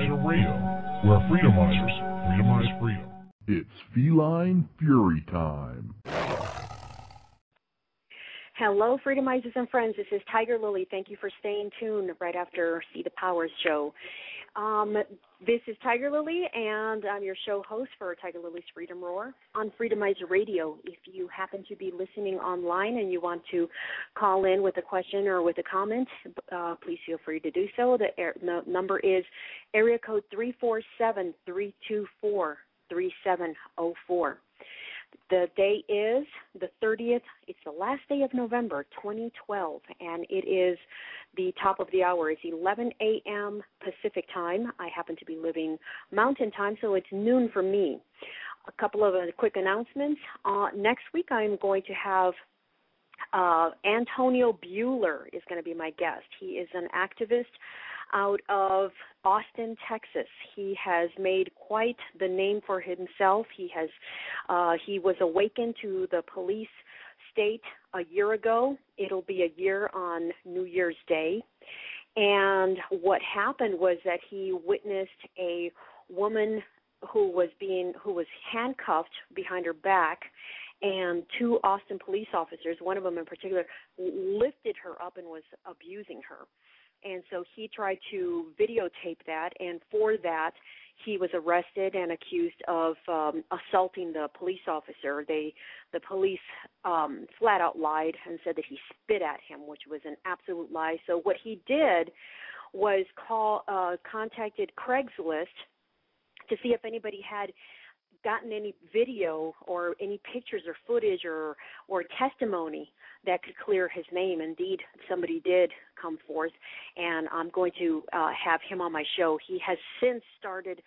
Freedomizer Radio, where freedomizers freedomize freedom. It's feline fury time. Hello, Freedomizers and friends. This is Tiger Lily. Thank you for staying tuned right after See the Powers show. This is Tiger Lily, and I'm your show host for Tiger Lily's Freedom Roar on Freedomizer Radio. If you happen to be listening online and you want to call in with a question or with a comment, please feel free to do so. The number is area code 347-324-3704. The day is the 30th. It's the last day of November, 2012, and it is the top of the hour. It's 11 a.m. Pacific time. I happen to be living Mountain time, so it's noon for me. A couple of quick announcements. Next week I'm going to have Antonio Buehler is going to be my guest. He is an activist out of Austin, Texas. He has made quite the name for himself. He was awakened to the police state a year ago. It'll be a year on New Year's Day. And what happened was that he witnessed a woman who was handcuffed behind her back, and two Austin police officers, one of them in particular, lifted her up and was abusing her. And so he tried to videotape that, and for that he was arrested and accused of assaulting the police officer. The police flat out lied and said that he spit at him, which was an absolute lie. So what he did was contacted Craigslist to see if anybody had gotten any video or any pictures or footage or testimony that could clear his name. Indeed, somebody did come forth, and I'm going to have him on my show. He has since started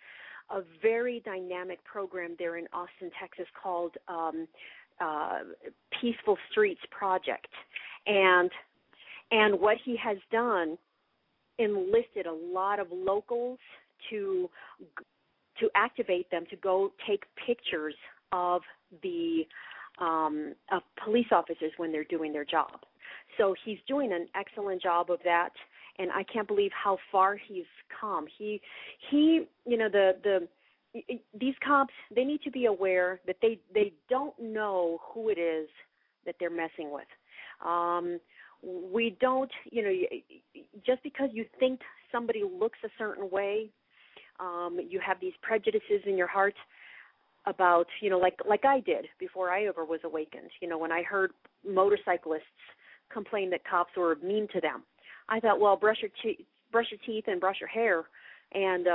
a very dynamic program there in Austin, Texas called Peaceful Streets Project. And what he has done, enlisted a lot of locals to activate them to go take pictures of the of police officers when they're doing their job. So he's doing an excellent job of that, and I can't believe how far he's come. He these cops, they need to be aware that they don't know who it is that they're messing with. We don't, just because you think somebody looks a certain way, you have these prejudices in your heart about, like I did before I ever was awakened. When I heard motorcyclists complain that cops were mean to them, I thought, well, brush your teeth and brush your hair and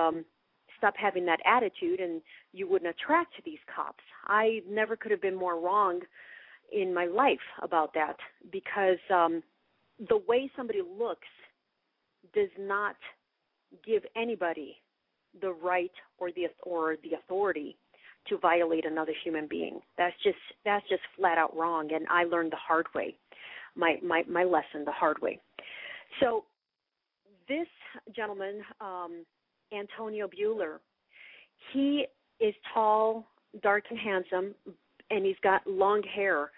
stop having that attitude, and you wouldn't attract these cops. I never could have been more wrong in my life about that, because the way somebody looks does not give anybody the right or the authority to violate another human being. That's just flat out wrong, and I learned the hard way, my lesson the hard way. So this gentleman, Antonio Buehler, he is tall, dark, and handsome, and he's got long hair,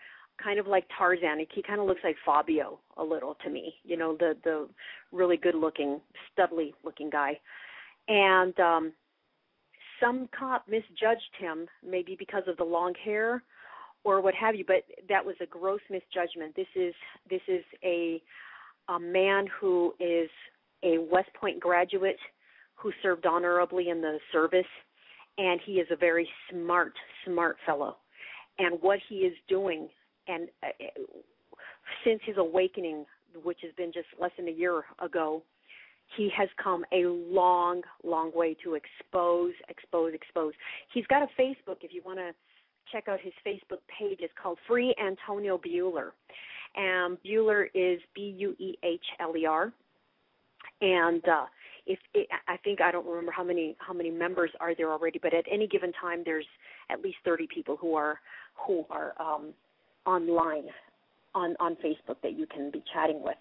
kind of like Tarzan. He kind of looks like Fabio a little to me, the really good-looking, studly-looking guy. And some cop misjudged him, maybe because of the long hair or what have you, but that was a gross misjudgment. This is a man who is a West Point graduate who served honorably in the service, and he is a very smart fellow. And what he is doing, and since his awakening, which has been just less than a year ago, he has come a long, long way to expose. He's got a Facebook. If you want to check out his Facebook page, it's called Free Antonio Buehler. And Buehler is Buehler. And I don't remember how many members are there already, but at any given time, there's at least 30 people who are online on Facebook that you can be chatting with.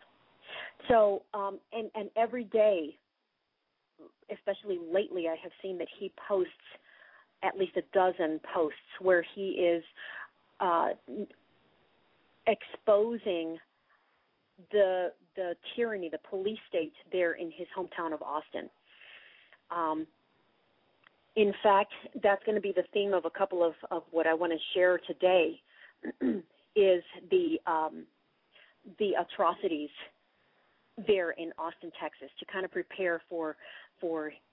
So, and every day, especially lately, I have seen that he posts at least a dozen posts where he is exposing the tyranny, the police state there in his hometown of Austin. In fact, that's going to be the theme of a couple of what I want to share today is the atrocities there in Austin, Texas, to kind of prepare for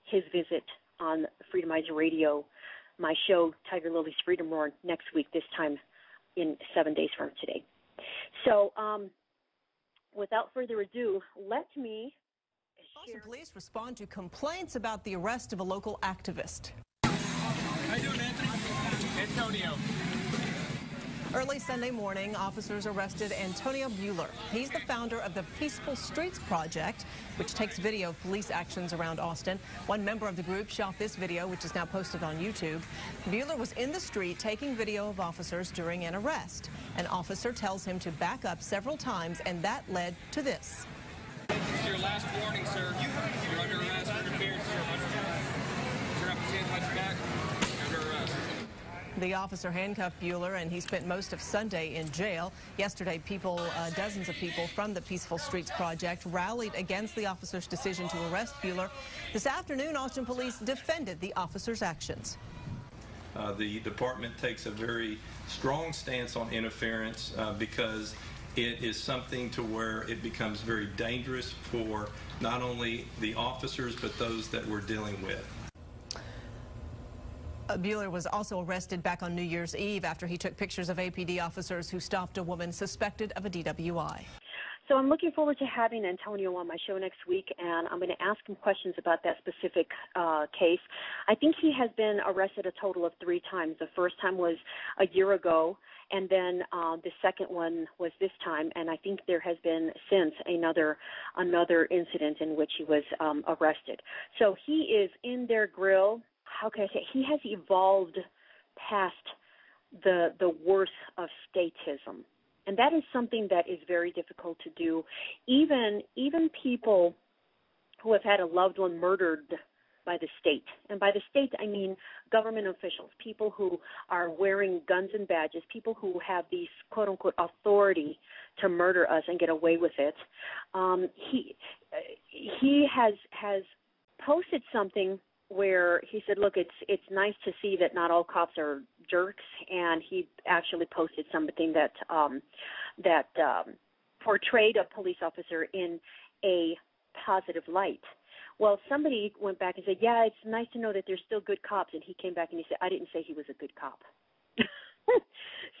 his visit on Freedomizer Radio, my show, TigerLily's Freedom Roar, next week, this time in 7 days from today. So without further ado, let me Austin police respond to complaints about the arrest of a local activist. How you doing, Anthony? Antonio. Early Sunday morning, officers arrested Antonio Buehler. He's the founder of the Peaceful Streets Project, which takes video of police actions around Austin. One member of the group shot this video, which is now posted on YouTube. Buehler was in the street taking video of officers during an arrest. An officer tells him to back up several times, and that led to this. This is your last warning, sir. You're under arrest for interference. You're up to hands behind your back. You're under arrest. The officer handcuffed Buehler, and he spent most of Sunday in jail. Yesterday, dozens of people from the Peaceful Streets Project rallied against the officer's decision to arrest Buehler. This afternoon, Austin police defended the officer's actions. The department takes a very strong stance on interference because it is something to where it becomes very dangerous for not only the officers but those that we're dealing with. Buehler was also arrested back on New Year's Eve after he took pictures of APD officers who stopped a woman suspected of a DWI. So I'm looking forward to having Antonio on my show next week, and I'm going to ask him questions about that specific case. I think he has been arrested a total of 3 times. The first time was a year ago, and then the second one was this time, and I think there has been since another incident in which he was arrested. So he is in their grill. How can I say? He has evolved past the worst of statism. And that is something that is very difficult to do. Even people who have had a loved one murdered by the state, and by the state I mean government officials, people who are wearing guns and badges, people who have these quote-unquote authority to murder us and get away with it. He has posted something where he said, look, it's nice to see that not all cops are jerks, and he actually posted something that portrayed a police officer in a positive light. Well, somebody went back and said, yeah, it's nice to know that there's still good cops, and he came back and he said, I didn't say he was a good cop.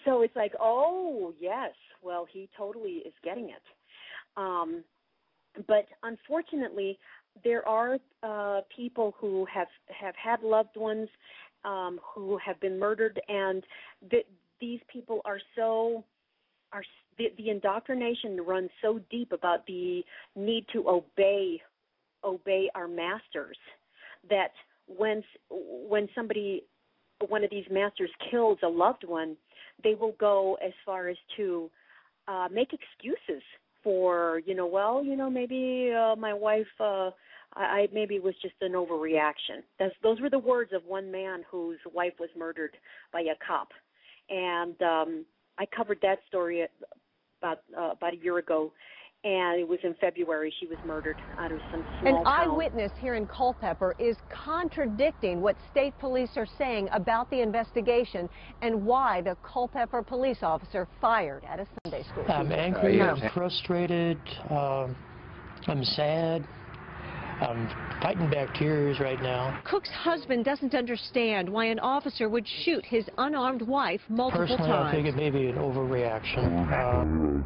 So it's like, oh, yes, well, he totally is getting it. But unfortunately, there are people who have had loved ones who have been murdered, and these people the indoctrination runs so deep about the need to obey our masters that when one of these masters kills a loved one, they will go as far as to make excuses for, maybe my wife, maybe it was just an overreaction. Those were the words of one man whose wife was murdered by a cop. And I covered that story about a year ago, and it was in February. She was murdered out of some small town. An eyewitness here in Culpepper is contradicting what state police are saying about the investigation and why the Culpepper police officer fired at a Sunday school. I'm angry, I'm frustrated, I'm sad. I'm fighting back tears right now. Cook's husband doesn't understand why an officer would shoot his unarmed wife multiple times. Personally, I think it may be an overreaction.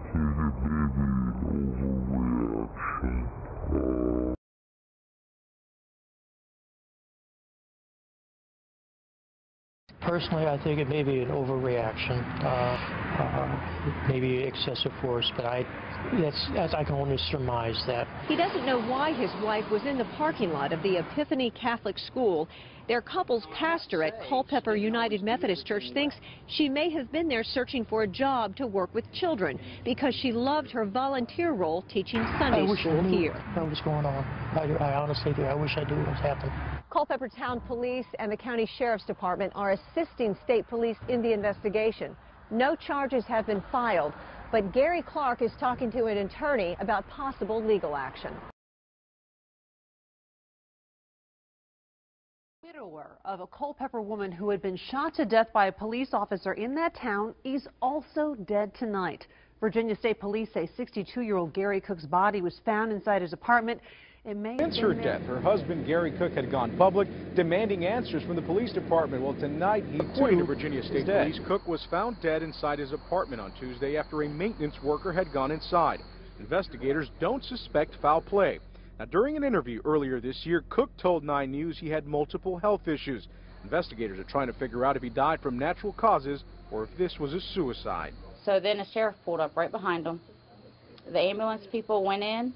Personally, I think it may be an overreaction, maybe excessive force, but I can only surmise that. He doesn't know why his wife was in the parking lot of the Epiphany Catholic School. Their couple's pastor at Culpepper United Methodist Church thinks she may have been there searching for a job to work with children because she loved her volunteer role teaching Sunday school here. What was going on? I honestly do. I wish I knew what was happening. Culpepper Town Police and the County Sheriff's Department are assisting state police in the investigation. No charges have been filed, but Gary Clark is talking to an attorney about possible legal action. Widower of a Culpepper woman who had been shot to death by a police officer in that town is also dead tonight. Virginia State Police say 62-year-old Gary Cook's body was found inside his apartment. Since her death, her husband Gary Cook had gone public demanding answers from the police department. Well, tonight according to Virginia State Police, Cook was found dead inside his apartment on Tuesday after a maintenance worker had gone inside. Investigators don't suspect foul play. Now, during an interview earlier this year, Cook told 9 News he had multiple health issues. Investigators are trying to figure out if he died from natural causes or if this was a suicide. So then the sheriff pulled up right behind him. The ambulance people went in.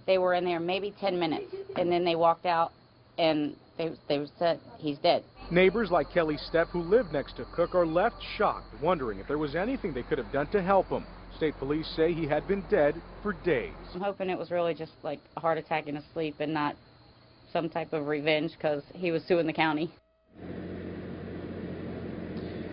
They were in there maybe 10 minutes, and then they walked out, and they said he's dead. Neighbors like Kelly Stepp, who live next to Cook, are left shocked, wondering if there was anything they could have done to help him. State police say he had been dead for days. I'm hoping it was really just like a heart attack in his sleep and not some type of revenge because he was suing the county.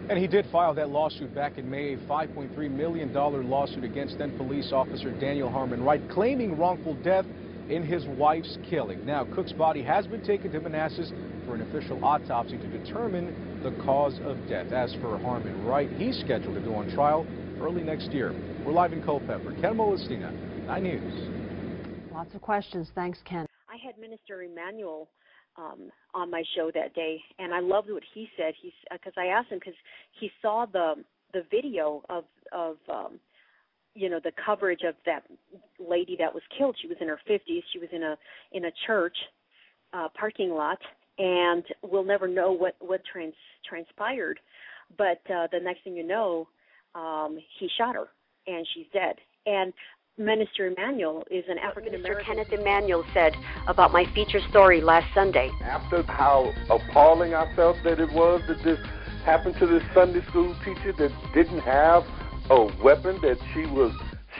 And he did file that lawsuit back in May, a $5.3 million lawsuit against then police officer Daniel Harmon Wright, claiming wrongful death in his wife's killing. Now, Cook's body has been taken to Manassas for an official autopsy to determine the cause of death. As for Harmon Wright, he's scheduled to go on trial early next year. We're live in Culpepper. Ken Molestina, 9 News. Lots of questions. Thanks, Ken. I had Minister Emmanuel on my show that day, and I loved what he said. Because I asked him because he saw the video of the coverage of that lady that was killed. She was in her 50s. She was in a church parking lot, and we'll never know what transpired. But the next thing you know, he shot her, and she's dead. And Minister Emmanuel is an African-American. Minister Kenneth Emmanuel said about my feature story last Sunday. After how appalling I felt that it was that this happened to this Sunday school teacher that didn't have a weapon, that she was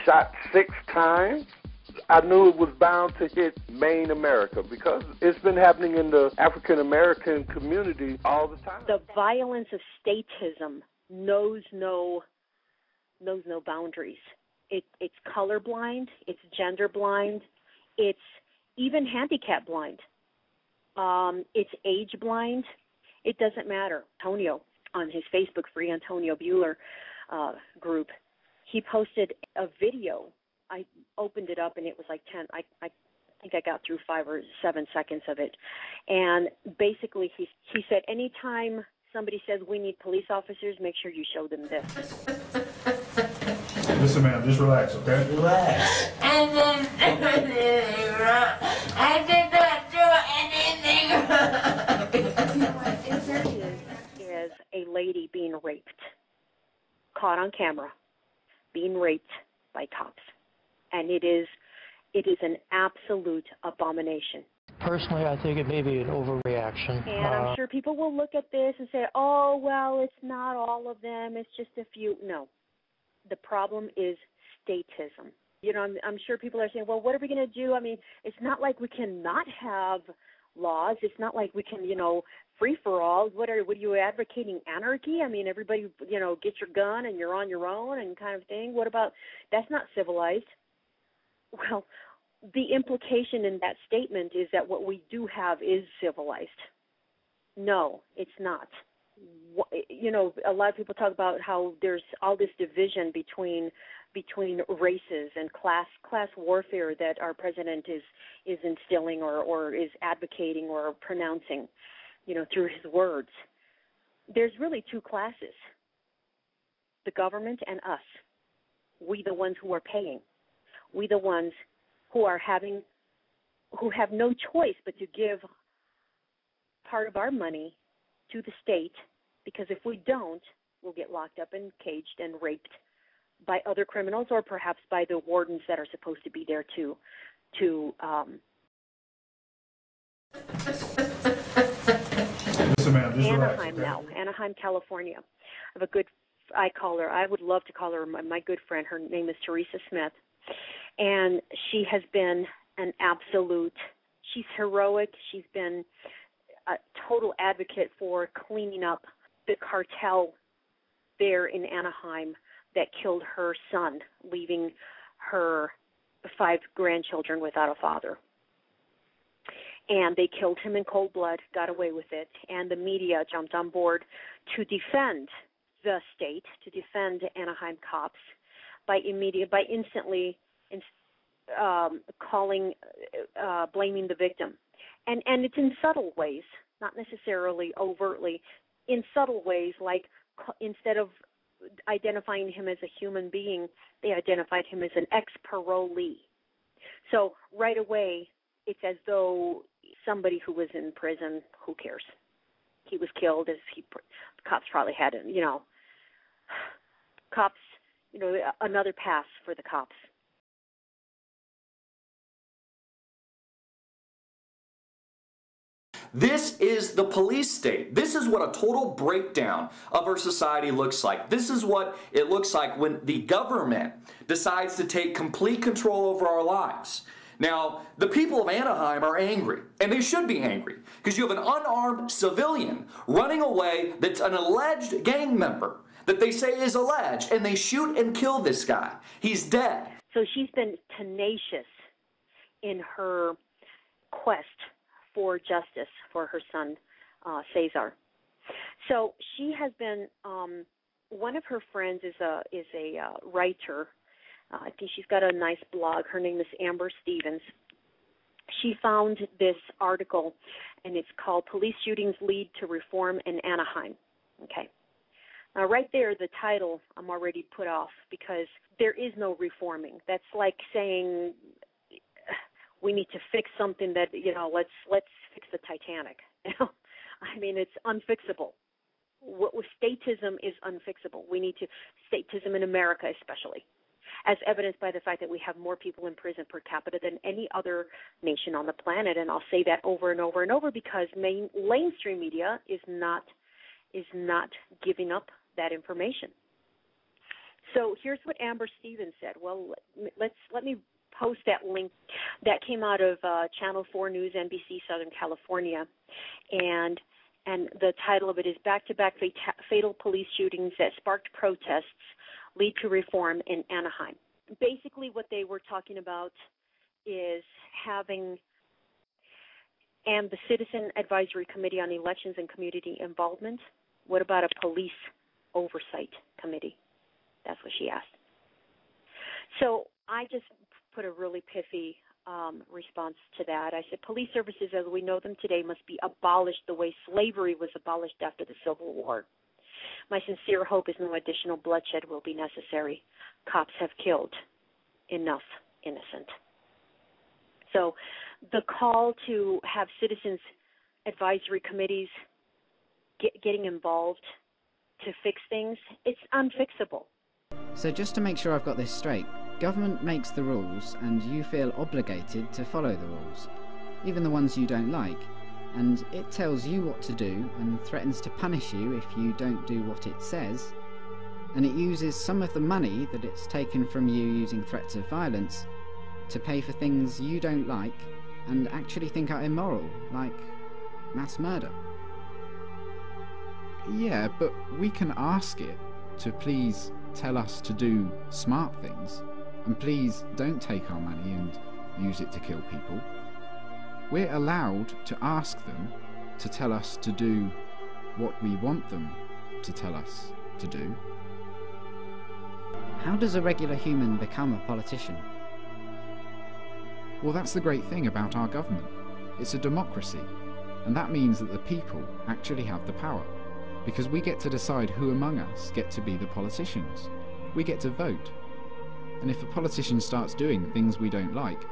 shot 6 times, I knew it was bound to hit Maine America because it's been happening in the African-American community all the time. The violence of statism knows no boundaries. It's colorblind, it's gender blind, it's even handicap blind, it's age blind. It doesn't matter. Antonio, on his Facebook Free Antonio Buehler group, he posted a video. I opened it up and it was like 10. I think I got through 5 or 7 seconds of it. And basically he said, anytime somebody says we need police officers, make sure you show them this. Listen, man, just relax, okay? Relax. I did not do anything wrong. Is a lady being raped, caught on camera, being raped by cops, and it is an absolute abomination. Personally, I think it may be an overreaction. And I'm sure people will look at this and say, oh, well, it's not all of them, it's just a few. No. The problem is statism. I'm sure people are saying, well, what are we going to do? I mean, it's not like we cannot have laws. It's not like we can, free for all. What are you advocating? Anarchy? I mean, everybody, get your gun and you're on your own and kind of thing. What about, that's not civilized. Well, the implication in that statement is that what we do have is civilized. No, it's not. A lot of people talk about how there's all this division between races and class warfare that our president is instilling or is advocating or pronouncing, through his words. There's really 2 classes: the government and us. We, the ones who are paying. We, the ones who have no choice but to give part of our money to the state, because if we don't, we'll get locked up and caged and raped by other criminals or perhaps by the wardens that are supposed to be there to Listen, man, just Anaheim relax, okay? now, Anaheim, California. I would love to call her my good friend. Her name is Theresa Smith, and she has been an absolute, she's heroic. She's been a total advocate for cleaning up the cartel there in Anaheim that killed her son, leaving her 5 grandchildren without a father. And they killed him in cold blood, got away with it, and the media jumped on board to defend the state, to defend Anaheim cops by instantly blaming the victim. And it's in subtle ways, not necessarily overtly, in subtle ways, like instead of identifying him as a human being, they identified him as an ex-parolee. So right away, it's as though somebody who was in prison, who cares? He was killed cops probably had, cops, another pass for the cops. This is the police state. This is what a total breakdown of our society looks like. This is what it looks like when the government decides to take complete control over our lives. Now, the people of Anaheim are angry, and they should be angry, because you have an unarmed civilian running away that's an alleged gang member that they say is alleged, and they shoot and kill this guy. He's dead. So she's been tenacious in her quest for justice for her son, Cesar. So she has been, one of her friends is a writer. I think she's got a nice blog. Her name is Amber Stevens. She found this article, and it's called Police Shootings Lead to Reform in Anaheim. Okay. Now, right there, the title I'm already put off because there is no reforming. That's like saying we need to fix something that, let's fix the Titanic. I mean, it's unfixable. Statism is unfixable. We need to, statism in America especially, as evidenced by the fact that we have more people in prison per capita than any other nation on the planet. And I'll say that over and over and over because mainstream media is not giving up that information. So here's what Amber Stevens said. Well, let me post that link that came out of Channel 4 News, NBC, Southern California, and the title of it is Back-to-Back Fatal Police Shootings That Sparked Protests Lead to Reform in Anaheim. Basically what they were talking about is having and the Citizen Advisory Committee on Elections and Community Involvement. What about a police oversight committee? That's what she asked. So I just put a really pithy response to that. I said, police services as we know them today must be abolished the way slavery was abolished after the Civil War. My sincere hope is no additional bloodshed will be necessary. Cops have killed enough innocent. So the call to have citizens advisory committees getting involved to fix things, it's unfixable. So just to make sure I've got this straight, government makes the rules and you feel obligated to follow the rules, even the ones you don't like, and it tells you what to do and threatens to punish you if you don't do what it says, and it uses some of the money that it's taken from you using threats of violence to pay for things you don't like and actually think are immoral, like mass murder. Yeah, but we can ask it to please tell us to do smart things, and please don't take our money and use it to kill people. We're allowed to ask them to tell us to do what we want them to tell us to do. How does a regular human become a politician? Well, that's the great thing about our government. It's a democracy, and that means that the people actually have the power, because we get to decide who among us get to be the politicians. We get to vote. And if a politician starts doing things we don't like,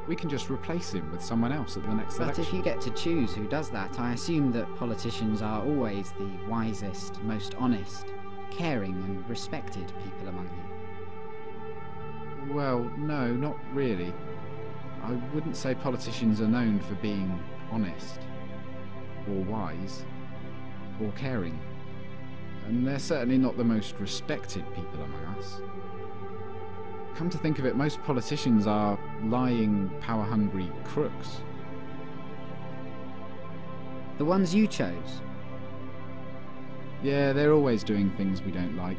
we can just replace him with someone else at the next election. But if you get to choose who does that, I assume that politicians are always the wisest, most honest, caring and respected people among you. Well, no, not really. I wouldn't say politicians are known for being honest, or wise, or caring. And they're certainly not the most respected people among us. Come to think of it, most politicians are lying, power-hungry crooks. The ones you chose? Yeah, they're always doing things we don't like.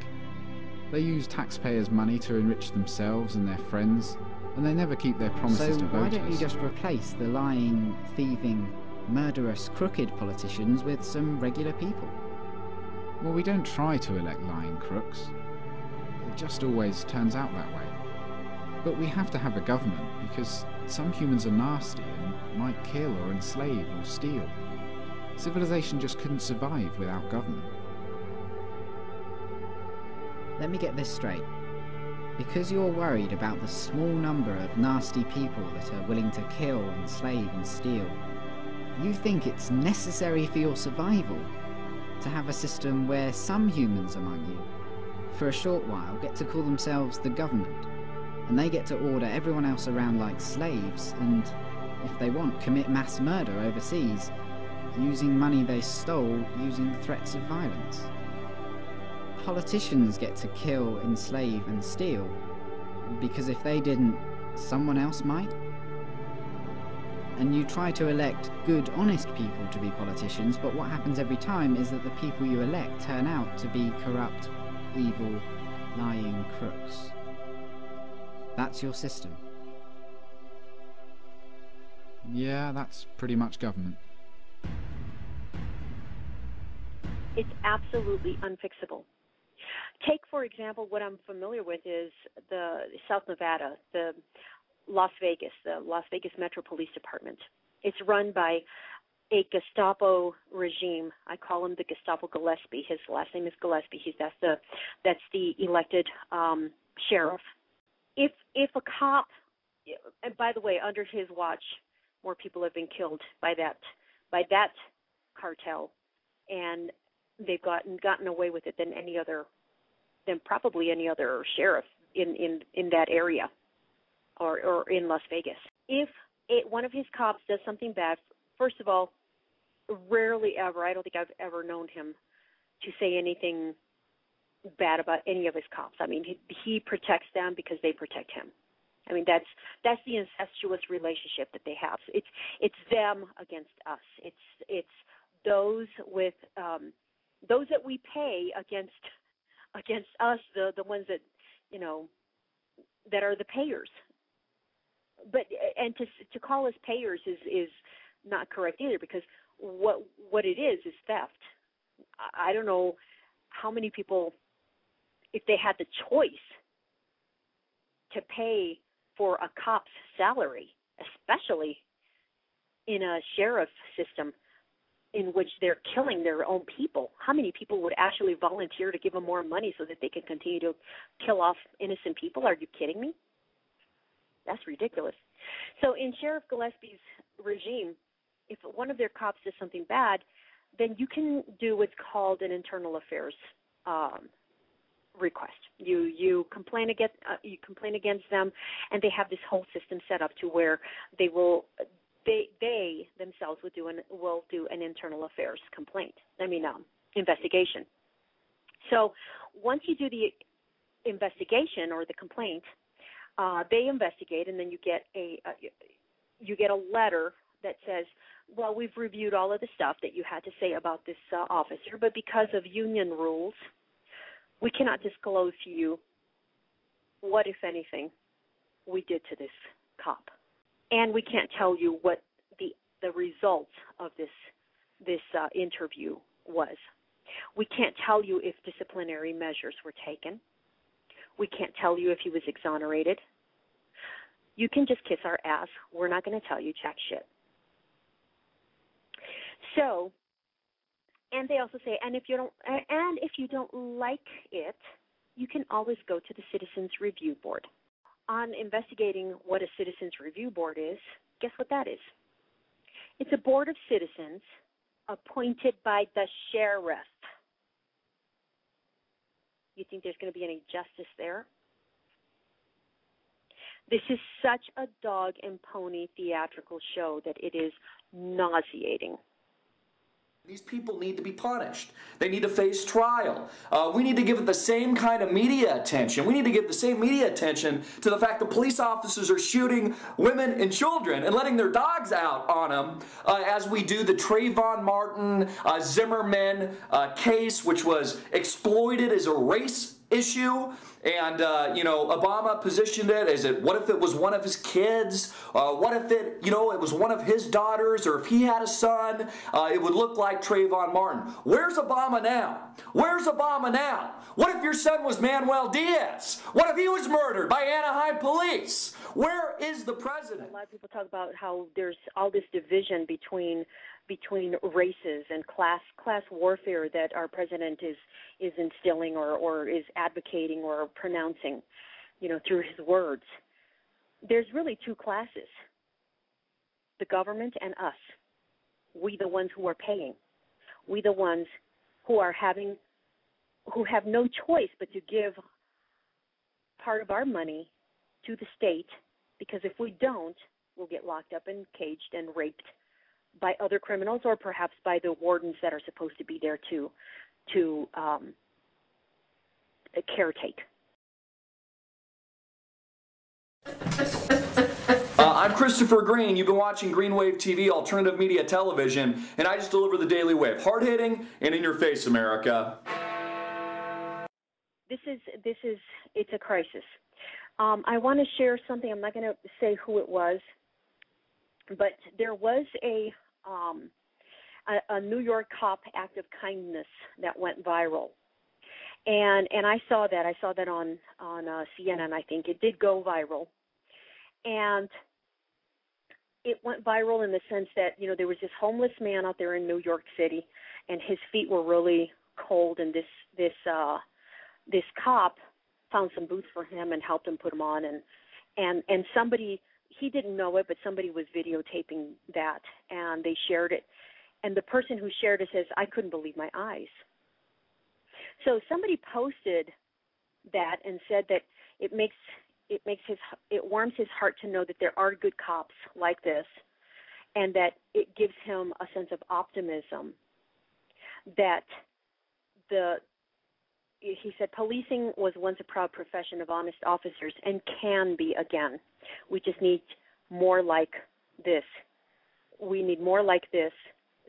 They use taxpayers' money to enrich themselves and their friends, and they never keep their promises So to voters. why don't you just replace the lying, thieving, murderous, crooked politicians with some regular people? Well, we don't try to elect lying crooks. It just always turns out that way. But we have to have a government because some humans are nasty and might kill or enslave or steal. Civilization just couldn't survive without government. Let me get this straight. Because you're worried about the small number of nasty people that are willing to kill, enslave and steal, you think it's necessary for your survival to have a system where some humans among you, for a short while, get to call themselves the government, and they get to order everyone else around like slaves, and, if they want, commit mass murder overseas, using money they stole, using threats of violence. Politicians get to kill, enslave and steal, because if they didn't, someone else might? And you try to elect good, honest people to be politicians, but what happens every time is that the people you elect turn out to be corrupt, evil, lying crooks. That's your system. Yeah, that's pretty much government. It's absolutely unfixable. Take, for example, what I'm familiar with is the South Nevada, the Las Vegas Metro Police Department. It's run by a Gestapo regime. I call him the Gestapo Gillespie. His last name is Gillespie. That's the elected sheriff. If a cop, and by the way, under his watch, more people have been killed by that cartel, and they've gotten away with it than probably any other sheriff in that area or in Las Vegas. If one of his cops does something bad, first of all, rarely ever, I don't think I've ever known him to say anything bad about any of his cops. I mean, he protects them because they protect him. I mean, that's the incestuous relationship that they have. It's them against us. It's those with those that we pay against us, the ones that that are the payers. But to call us payers is not correct either, because what it is theft. I don't know how many people, if they had the choice to pay for a cop's salary, especially in a sheriff system in which they're killing their own people, how many people would actually volunteer to give them more money so that they can continue to kill off innocent people? Are you kidding me? That's ridiculous. So in Sheriff Gillespie's regime, if one of their cops does something bad, then you can do what's called an internal affairs request. You complain against them, and they have this whole system set up to where they themselves will do an internal affairs investigation. So once you do the investigation or the complaint, they investigate, and then you get a letter that says, well, we've reviewed all of the stuff that you had to say about this officer, but because of union rules, we cannot disclose to you what, if anything, we did to this cop. And we can't tell you what the results of this interview was. We can't tell you if disciplinary measures were taken. We can't tell you if he was exonerated. You can just kiss our ass. We're not going to tell you jack shit. So, and they also say, and if you don't like it, you can always go to the Citizens Review Board. On investigating what a Citizens Review Board is, guess what that is? It's a board of citizens appointed by the sheriff. You think there's going to be any justice there? This is such a dog and pony theatrical show that it is nauseating. These people need to be punished. They need to face trial. We need to give it the same kind of media attention. We need to give the same media attention to the fact that police officers are shooting women and children and letting their dogs out on them as we do the Trayvon Martin Zimmerman case, which was exploited as a race issue, and Obama positioned it as what if it was one of his kids? What if it was one of his daughters, or if he had a son, it would look like Trayvon Martin. Where's Obama now? Where's Obama now? What if your son was Manuel Diaz? What if he was murdered by Anaheim police? Where is the president? A lot of people talk about how there's all this division between races and class warfare that our president is instilling or is advocating or pronouncing, through his words. There's really two classes: the government and us. We, the ones who are paying. We, the ones who have no choice but to give part of our money to the state, because if we don't, we'll get locked up and caged and raped by other criminals, or perhaps by the wardens that are supposed to be there to caretake. I'm Christopher Green. You've been watching Green Wave TV, alternative media television, and I just deliver the Daily Wave. Hard-hitting and in your face, America. It's a crisis. I want to share something. I'm not going to say who it was, but there was a New York cop act of kindness that went viral, and I saw that. I saw that on CNN. I think it did go viral, and it went viral in the sense that there was this homeless man out there in New York City, and his feet were really cold, and this cop found some boots for him and helped him put them on, and somebody, he didn't know it, but somebody was videotaping that, and they shared it. And the person who shared it says, "I couldn't believe my eyes." So somebody posted that and said that it warms his heart to know that there are good cops like this, and that it gives him a sense of optimism that he said, policing was once a proud profession of honest officers and can be again. We just need more like this. We need more like this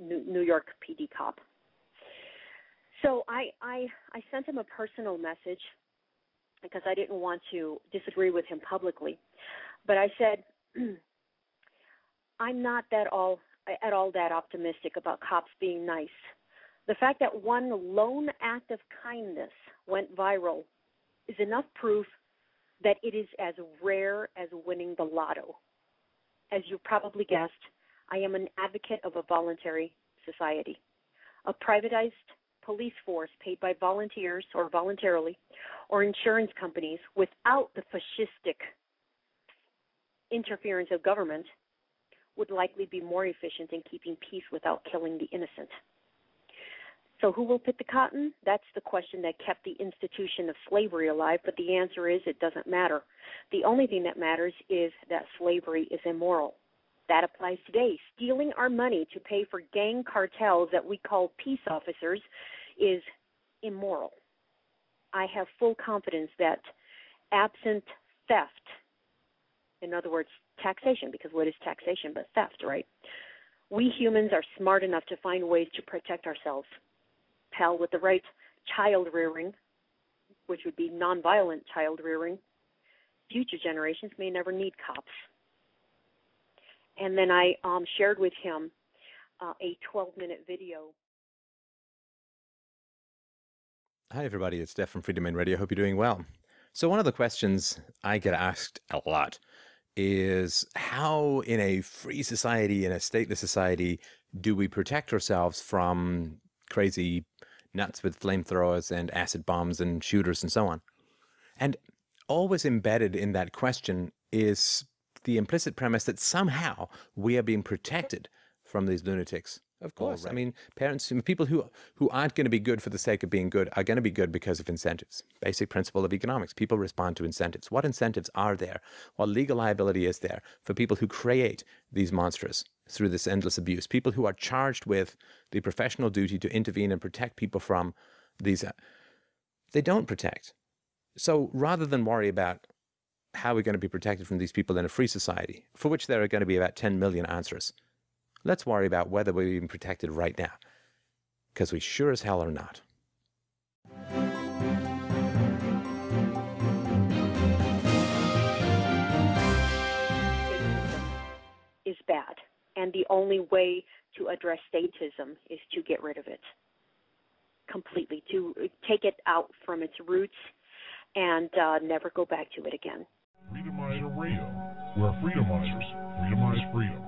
New York PD cop. So I sent him a personal message because I didn't want to disagree with him publicly. But I said, I'm not at all that optimistic about cops being nice. The fact that one lone act of kindness went viral is enough proof that it is as rare as winning the lotto. As you probably guessed, I am an advocate of a voluntary society. A privatized police force paid by volunteers or voluntarily, or insurance companies without the fascistic interference of government would likely be more efficient in keeping peace without killing the innocent. So who will pick the cotton? That's the question that kept the institution of slavery alive, but the answer is it doesn't matter. The only thing that matters is that slavery is immoral. That applies today. Stealing our money to pay for gang cartels that we call peace officers is immoral. I have full confidence that absent theft, in other words, taxation, because what is taxation but theft, right? We humans are smart enough to find ways to protect ourselves. Hell, with the right child rearing, which would be nonviolent child rearing, future generations may never need cops. And then I shared with him a 12-minute video. Hi, everybody. It's Stefan from Freedom Main Radio. Hope you're doing well. So one of the questions I get asked a lot is how, in a free society, in a stateless society, do we protect ourselves from crazy nuts with flamethrowers and acid bombs and shooters and so on? And always embedded in that question is the implicit premise that somehow we are being protected from these lunatics. Of course. Already. I mean, parents, people who aren't going to be good for the sake of being good are going to be good because of incentives. Basic principle of economics. People respond to incentives. What incentives are there? Well, legal liability is there for people who create these monsters through this endless abuse. People who are charged with the professional duty to intervene and protect people from these. They don't protect. So rather than worry about how we're going to be protected from these people in a free society, for which there are going to be about 10 million answers, let's worry about whether we're even protected right now, because we sure as hell are not. is bad. And the only way to address statism is to get rid of it completely, to take it out from its roots and never go back to it again. Freedomizer Radio, where freedomizers freedomize freedom.